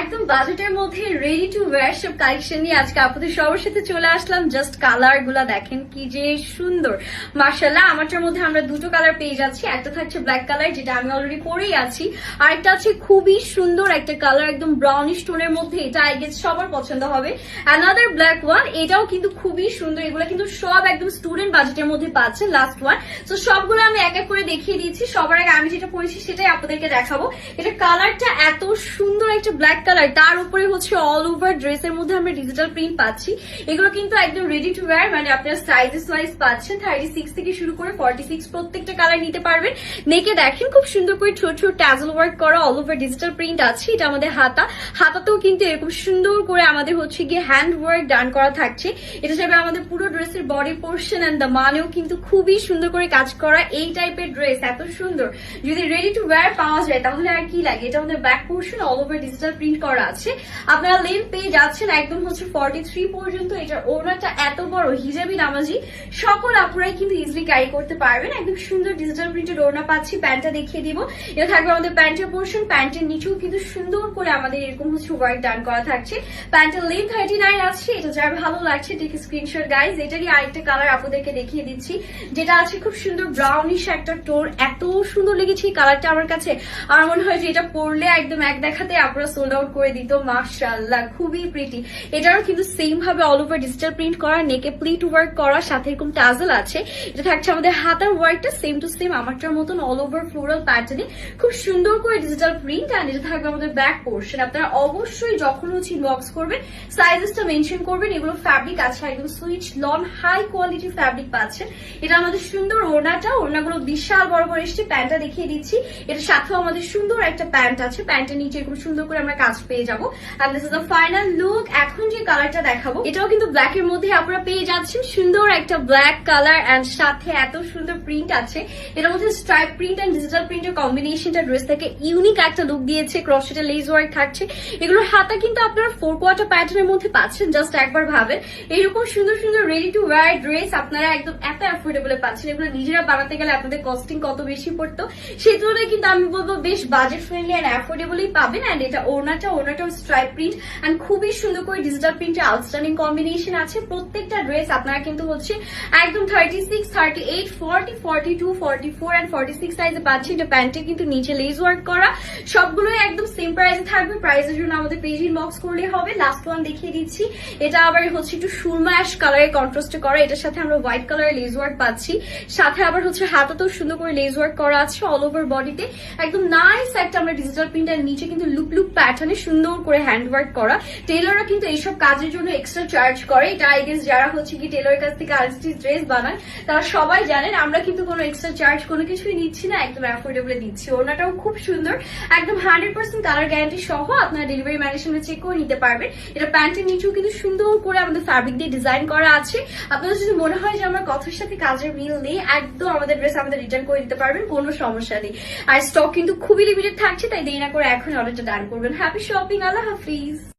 একদম বাজেটের মধ্যে রেডি টু ওয়্যার সব কালেকশন নিয়ে আজকে আপনাদের সবার সাথে চলে আসলাম। জাস্ট কালার গুলা দেখেন কি যে সুন্দর, মাশাআল্লাহ। আমারটার মধ্যে আমরা দুটো কালার পেয়ে যাচ্ছি। একটা থাকছে ব্ল্যাক কালার, যেটা আমি অলরেডি পরেই আছি, আর একটা আছে খুবই সুন্দর একটা কালার, একদম ব্রাউনিশ টোনের মধ্যে। এটা আই গেস সবার পছন্দ হবে। অ্যানাদার ব্ল্যাক ওয়ান, এটাও কিন্তু খুবই সুন্দর। এগুলো কিন্তু সব একদম স্টুডেন্ট বাজেটের মধ্যে পাচ্ছেন। লাস্ট ওয়ান, তো সবগুলো আমি এক এক করে দেখিয়ে দিচ্ছি। সবার আগে আমি যেটা পরেছি সেটাই আপনাদেরকে দেখাবো। এটা কালারটা এত সুন্দর একটা ব্ল্যাক কালার, তার উপরে হচ্ছে অল ওভার ড্রেসের মধ্যে আমরা ডিজিটাল প্রিন্ট পাচ্ছি। এগুলো কিন্তু একদম রেডি টু ওয়্যার, মানে আপনারা সাইজেস ওয়াইজ পাচ্ছেন 36 থেকে শুরু করে 46, প্রত্যেকটা কালার নিতে পারবেন। নেকে দেখেন খুব সুন্দর করে ছোট ছোট ট্যাজল ওয়ার্ক করা অল ওভার ডিজিটাল প্রিন্ট আছে। এটা আমাদের হাতাতেও কিন্তু এরকম সুন্দর করে আমাদের হচ্ছে গিয়ে হ্যান্ড ওয়ার্ক ডান করা থাকছে। এটা যাবে আমাদের পুরো ড্রেসের বডি পোর্শন এন্ড দ্য মানেও কিন্তু খুবই সুন্দর করে কাজ করা। এই টাইপের ড্রেস এত সুন্দর যদি রেডি টু ওয়্যার পাওয়া যায় তাহলে আর কি লাগে। এটা আমাদের back portion all over digital print করা আছে। আপনারা লেন্থ পেয়ে যাচ্ছেন একদম হচ্ছে 43 পর্যন্ত। এটার ওড়নাটা এত বড়, হিজাবি নামাজি সকল আপুরাই কিন্তু ইজিলি ক্যারি করতে পারবেন। একদম সুন্দর ডিজিটাল প্রিন্টের ওড়না পাচ্ছি। প্যান্টটা দেখিয়ে দিব। এটা থাকবে আমাদের প্যান্টের পোর্শন। প্যান্টের নিচেও কিন্তু সুন্দর করে আমাদের এরকম হচ্ছে ওয়ার্ক ডান করা থাকছে। প্যান্টের লেন্থ 39 আছে। এটা যার ভালো লাগছে টেক স্ক্রিনশট গাইজ। এটারই আরেকটা কালার আপনাদেরকে দেখিয়ে দিচ্ছি, যেটা আছে খুব সুন্দর ব্রাউনিশ একটা টোন। এত সুন্দর লেগেছে এই কালারটা আমার কাছে। আমার মনে হয় যে এটা পরলে একদম এক দেখাতে আপনারা সোল্ড আউট করে দিত। মাশাআল্লাহ, খুবই প্রিটি। এটারও কিন্তু সেম ভাবে অল ওভার ডিজিটাল প্রিন্ট করা, নেকে প্লিট ওয়ার্ক করা, সাথে এরকম টাজেল আছে। এটা থাকছে আমাদের হাতার ওয়ার্কটা সেম টু সেম আমারটার মতন অল ওভার ফ্লোরাল প্যাটার্নে, খুব সুন্দর করে ডিজিটাল প্রিন্ট। আর এটা থাকবে আমাদের ব্যাক পোর্শন। আপনারা অবশ্যই যখন হচ্ছে ইনবক্স করবেন সাইজেসটা মেনশন করবেন। এগুলো ফ্যাব্রিক আছে একদম Swiss lawn high quality fabric পাচ্ছেন। এটা আমাদের সুন্দর ওড়নাটা, ওড়নাগুলো বিশাল বড় বড় এসছে। প্যান্টটা দেখিয়ে দিচ্ছি। এটা সাথেও আমাদের সুন্দর একটা প্যান্ট আছে। প্যান্টের নিচে এরকম সুন্দর করে আমরা কাজ পেয়ে যাবো। আর this is the final look. এখন যে কালারটা দেখাবো এটাও কিন্তু ব্ল্যাক এর মধ্যে আপনারা পেয়ে যাচ্ছেন। সুন্দর একটা ব্ল্যাক কালার এন্ড সাথে এত সুন্দর প্রিন্ট আছে। এটার মধ্যে স্ট্রাইপ প্রিন্ট এন্ড ডিজিটাল প্রিন্টের কম্বিনেশনটা ড্রেস থেকে ইউনিক একটা লুক দিয়েছে। ক্রসেটে লেস ওয়ার্ক থাকছে। এগুলোর হাতা কিন্তু আপনারা 4 কোয়ার্টার প্যাটার্নের মধ্যে পাচ্ছেন। জাস্ট একবার ভাবেন এইরকম সুন্দর সুন্দর রেডি টু ওয়্যার ড্রেস আপনারা একদম এত অ্যাফোর্ডেবলে পাচ্ছেন। এগুলো নিজেরা বানাতে গেলে আপনাদের কস্টিং কত বেশি পড়তো, সেই তুলনায় কিন্তু আমি বলবো বেশ বাজেট ফ্রেন্ডলি এন্ড অ্যাফোর্ডেবলই পাবেন। এন্ড এটা ওড়নাটাও স্ট্রাইপ প্রিন্ট এন্ড খুবই সুন্দর করে ডিজিটাল প্রিন্টের আউটস্ট্যান্ডিং কম্বিনেশন আছে। প্রত্যেকটা ড্রেস আপনারা কিন্তু হচ্ছে একদম 36, 38, 40, 42, 44 এন্ড 46 সাইজে পাচ্ছেন। এটা প্যান্টে কিন্তু নিচে লেস ওয়ার্ক করা। সবগুলোই একদম সেম প্রাইসে থাকবে। প্রাইসের জন্য আমাদের পেজ ইনবক্স করলে হবে। লাস্ট ওয়ান দেখিয়ে দিচ্ছি। এটা আবার হচ্ছে একটু সুরমা অ্যাশ কালারের কন্ট্রাস্টে করা। এটার সাথে আমরা হোয়াইট কালারের লেস ওয়ার্ক পাচ্ছি। সাথে আবার হচ্ছে হাতাতেও সুন্দর করে লেস ওয়ার্ক করা আছে। অল ওভার বডিতে একদম নাইস একটা আমরা ডিজিটাল প্রিন্ট আর নিচে কিন্তু লুপ লুপ প্যাটার্নে সুন্দর করে হ্যান্ড ওয়ার্ক করা। টেলররা কিন্তু এইসব কাজের জন্য এক্সট্রা চার্জ করে। এটা আই গেস যারা হচ্ছে কি টেলরের কাছ থেকে আর্টিস্ট ড্রেস বানান তারা সবাই জানেন। আমরা কিন্তু কোনো এক্সট্রা চার্জ কোনো কিছুই নিচ্ছি না, একদম অ্যাফোর্ডেবলে দিচ্ছি। ওনাটাও খুব সুন্দর, একদম 100% কালার গ্যারান্টি সহ আপনারা ডেলিভারি ম্যানের সামনে চেক করে নিতে পারবেন। এটা প্যান্টের নিচেও কিন্তু সুন্দর করে আমাদের ফ্যাব্রিক দিয়ে ডিজাইন করা আছে। আপনাদের যদি মনে হয় যে আমার কথার সাথে কাজের মিল নেই, একদম আমাদের ড্রেস আমাদের রিটার্ন করে দিতে পারবেন, কোনো সমস্যা নেই। আর স্টক কিন্তু খুবই লিমিটেড থাকছে, তাই দেরি না করে এখন অর্ডারটা ডান করবেন। হ্যাপি শপিং, আল্লাহ হাফিজ।